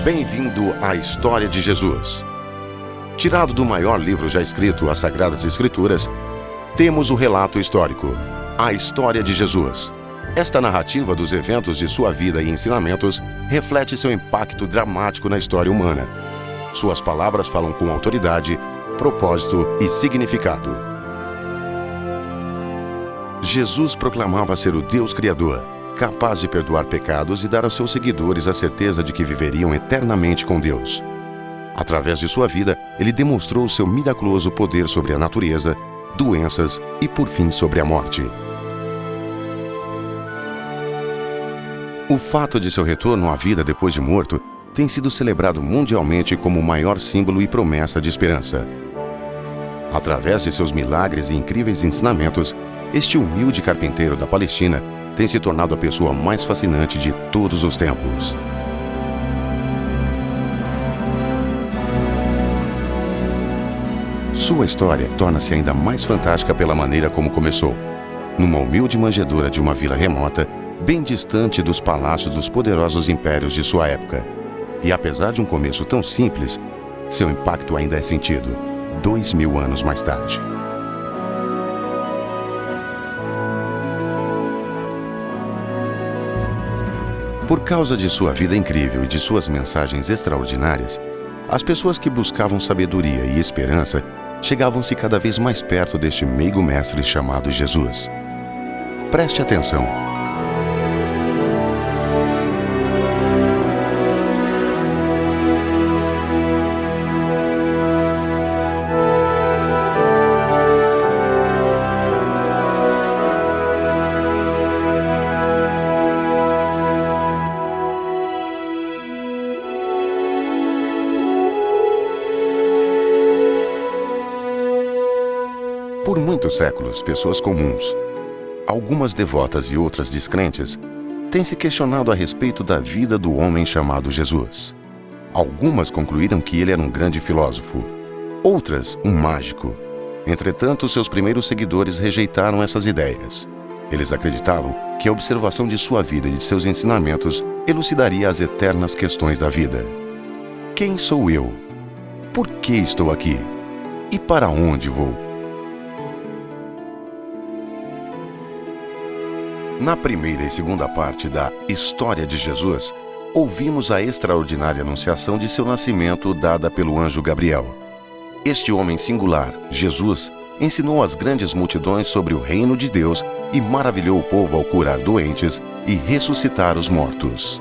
Bem-vindo à História de Jesus. Tirado do maior livro já escrito, as Sagradas Escrituras, temos o relato histórico, a História de Jesus. Esta narrativa dos eventos de sua vida e ensinamentos reflete seu impacto dramático na história humana. Suas palavras falam com autoridade, propósito e significado. Jesus proclamava ser o Deus Criador, capaz de perdoar pecados e dar aos seus seguidores a certeza de que viveriam eternamente com Deus. Através de sua vida, ele demonstrou seu miraculoso poder sobre a natureza, doenças e, por fim, sobre a morte. O fato de seu retorno à vida depois de morto tem sido celebrado mundialmente como o maior símbolo e promessa de esperança. Através de seus milagres e incríveis ensinamentos, este humilde carpinteiro da Palestina tem se tornado a pessoa mais fascinante de todos os tempos. Sua história torna-se ainda mais fantástica pela maneira como começou, numa humilde manjedoura de uma vila remota, bem distante dos palácios dos poderosos impérios de sua época. E apesar de um começo tão simples, seu impacto ainda é sentido, 2000 anos mais tarde. Por causa de sua vida incrível e de suas mensagens extraordinárias, as pessoas que buscavam sabedoria e esperança chegavam-se cada vez mais perto deste meigo mestre chamado Jesus. Preste atenção. Por muitos séculos, pessoas comuns, algumas devotas e outras descrentes, têm se questionado a respeito da vida do homem chamado Jesus. Algumas concluíram que ele era um grande filósofo, outras, um mágico. Entretanto, seus primeiros seguidores rejeitaram essas ideias. Eles acreditavam que a observação de sua vida e de seus ensinamentos elucidaria as eternas questões da vida. Quem sou eu? Por que estou aqui? E para onde vou? Na primeira e segunda parte da História de Jesus, ouvimos a extraordinária anunciação de seu nascimento dada pelo anjo Gabriel. Este homem singular, Jesus, ensinou as grandes multidões sobre o reino de Deus e maravilhou o povo ao curar doentes e ressuscitar os mortos.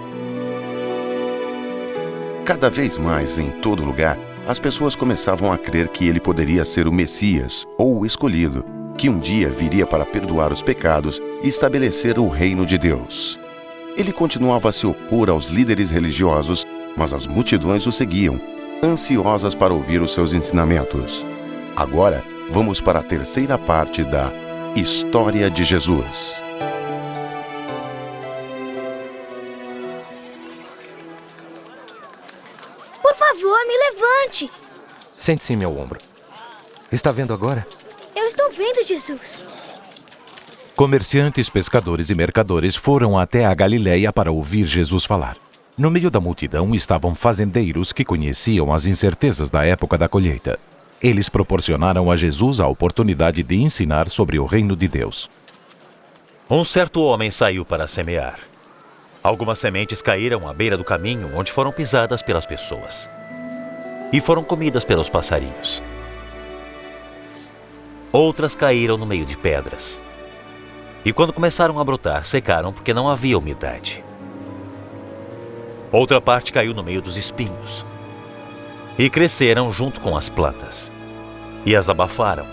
Cada vez mais, em todo lugar, as pessoas começavam a crer que ele poderia ser o Messias, ou o escolhido, que um dia viria para perdoar os pecados e estabelecer o reino de Deus. Ele continuava a se opor aos líderes religiosos, mas as multidões o seguiam, ansiosas para ouvir os seus ensinamentos. Agora, vamos para a terceira parte da História de Jesus. Por favor, me levante! Sente-se em meu ombro. Está vendo agora? Eu estou vendo, Jesus. Comerciantes, pescadores e mercadores foram até a Galiléia para ouvir Jesus falar. No meio da multidão estavam fazendeiros que conheciam as incertezas da época da colheita. Eles proporcionaram a Jesus a oportunidade de ensinar sobre o reino de Deus. Um certo homem saiu para semear. Algumas sementes caíram à beira do caminho, onde foram pisadas pelas pessoas e foram comidas pelos passarinhos. Outras caíram no meio de pedras. E quando começaram a brotar, secaram porque não havia umidade. Outra parte caiu no meio dos espinhos. E cresceram junto com as plantas. E as abafaram.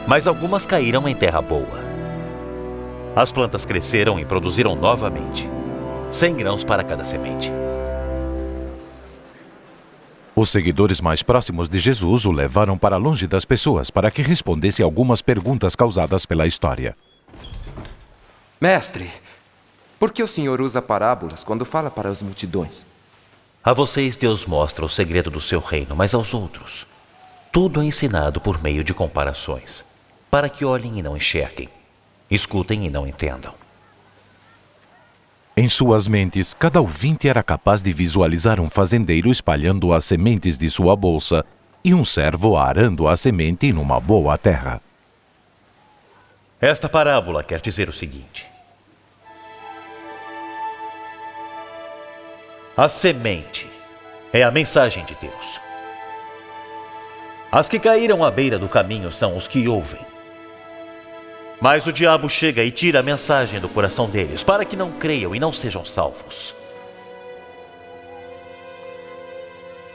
Mas algumas caíram em terra boa. As plantas cresceram e produziram novamente, 100 grãos para cada semente. Os seguidores mais próximos de Jesus o levaram para longe das pessoas para que respondesse algumas perguntas causadas pela história. Mestre, por que o senhor usa parábolas quando fala para as multidões? A vocês Deus mostra o segredo do seu reino, mas aos outros, tudo é ensinado por meio de comparações, para que olhem e não enxerguem, escutem e não entendam. Em suas mentes, cada ouvinte era capaz de visualizar um fazendeiro espalhando as sementes de sua bolsa e um servo arando a semente numa boa terra. Esta parábola quer dizer o seguinte: a semente é a mensagem de Deus. As que caíram à beira do caminho são os que ouvem. Mas o diabo chega e tira a mensagem do coração deles, para que não creiam e não sejam salvos.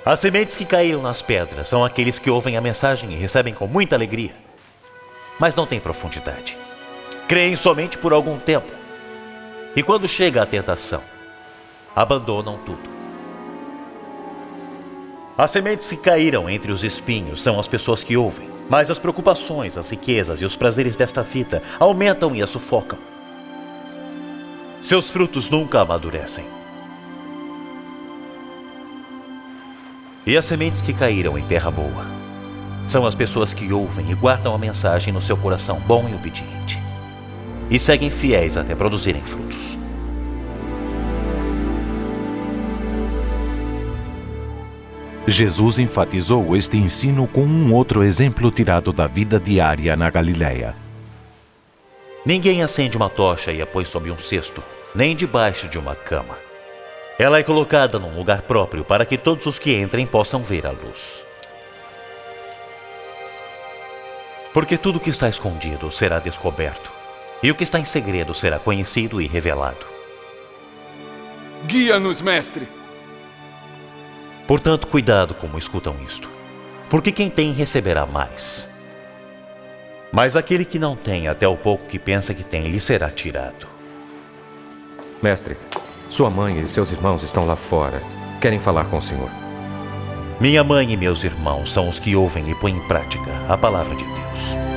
As sementes que caíram nas pedras são aqueles que ouvem a mensagem e recebem com muita alegria, mas não têm profundidade. Creem somente por algum tempo, e quando chega a tentação, abandonam tudo. As sementes que caíram entre os espinhos são as pessoas que ouvem, mas as preocupações, as riquezas e os prazeres desta vida aumentam e a sufocam. Seus frutos nunca amadurecem. E as sementes que caíram em terra boa são as pessoas que ouvem e guardam a mensagem no seu coração bom e obediente, e seguem fiéis até produzirem frutos. Jesus enfatizou este ensino com um outro exemplo tirado da vida diária na Galileia. Ninguém acende uma tocha e a põe sob um cesto, nem debaixo de uma cama. Ela é colocada num lugar próprio para que todos os que entrem possam ver a luz. Porque tudo que está escondido será descoberto, e o que está em segredo será conhecido e revelado. Guia-nos, mestre! Portanto, cuidado como escutam isto, porque quem tem receberá mais. Mas aquele que não tem, até o pouco que pensa que tem, lhe será tirado. Mestre, sua mãe e seus irmãos estão lá fora. Querem falar com o senhor. Minha mãe e meus irmãos são os que ouvem e põem em prática a palavra de Deus.